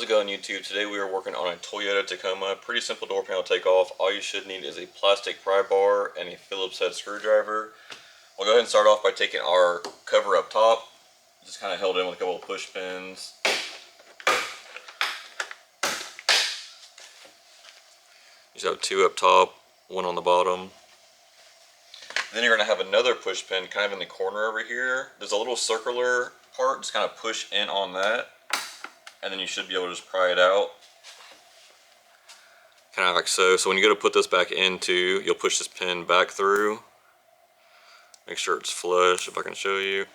it going, YouTube? Today we are working on a Toyota Tacoma. Pretty simple door panel takeoff. All you should need is a plastic pry bar and a Phillips head screwdriver. We'll go ahead and start off by taking our cover up top. Just kind of held in with a couple of push pins. You just have two up top, one on the bottom. Then you're going to have another push pin kind of in the corner over here. There's a little circular part, just kind of push in on that. And then you should be able to just pry it out. Kind of like so. So when you go to put this back into, you'll push this pin back through. Make sure it's flush, if I can show you.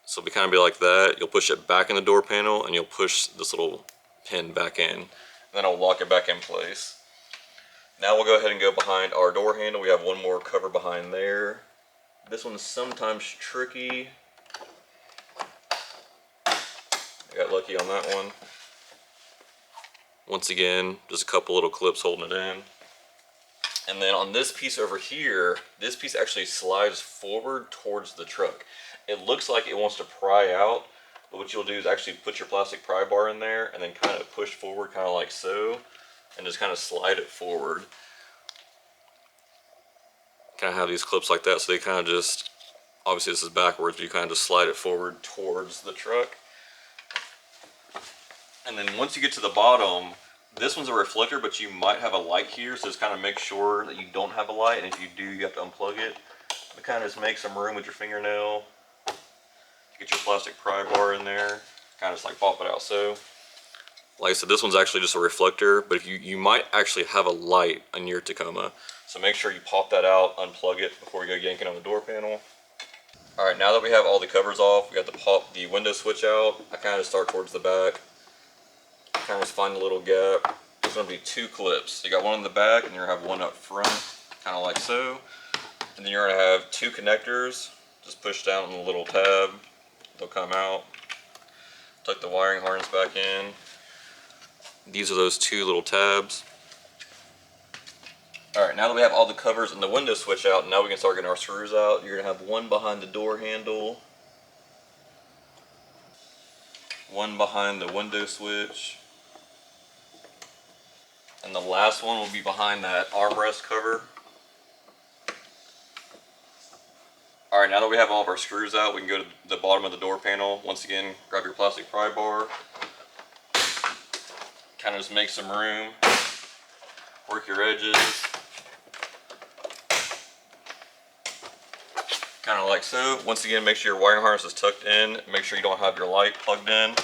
So it'll kind of be like that. You'll push it back in the door panel and you'll push this little pin back in. And then I'll lock it back in place. Now we'll go ahead and go behind our door handle. We have one more cover behind there. This one's sometimes tricky. I got lucky on that one. Once again, just a couple little clips holding it in. And then on this piece over here, this piece actually slides forward towards the truck. It looks like it wants to pry out, but what you'll do is actually put your plastic pry bar in there and then kind of push forward, kind of like so, and just kind of slide it forward. Kind of have these clips like that, so they kind of just, obviously this is backwards, but you kind of just slide it forward towards the truck. And then once you get to the bottom, this one's a reflector, but you might have a light here, so just kind of make sure that you don't have a light, and if you do, you have to unplug it. But kind of just make some room with your fingernail. Get your plastic pry bar in there, kind of just like pop it out so. Like I said, this one's actually just a reflector, but if you might actually have a light on your Tacoma. So make sure you pop that out, unplug it before you go yanking on the door panel. All right, now that we have all the covers off, we got to pop the window switch out. I kind of start towards the back. Kind of just find a little gap. There's going to be two clips. You got one in the back and you're going to have one up front, kind of like so. And then you're going to have two connectors. Just push down on the little tab. They'll come out. Tuck the wiring harness back in. These are those two little tabs. Alright, now that we have all the covers and the window switch out, now we can start getting our screws out. You're going to have one behind the door handle. One behind the window switch. And the last one will be behind that armrest cover. Alright, now that we have all of our screws out, we can go to the bottom of the door panel. Once again, grab your plastic pry bar. Kind of just make some room. Work your edges. Kind of like so. Once again, make sure your wiring harness is tucked in. Make sure you don't have your light plugged in.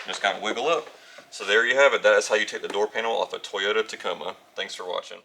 Just kind of wiggle up. So there you have it. That is how you take the door panel off a Toyota Tacoma. Thanks for watching.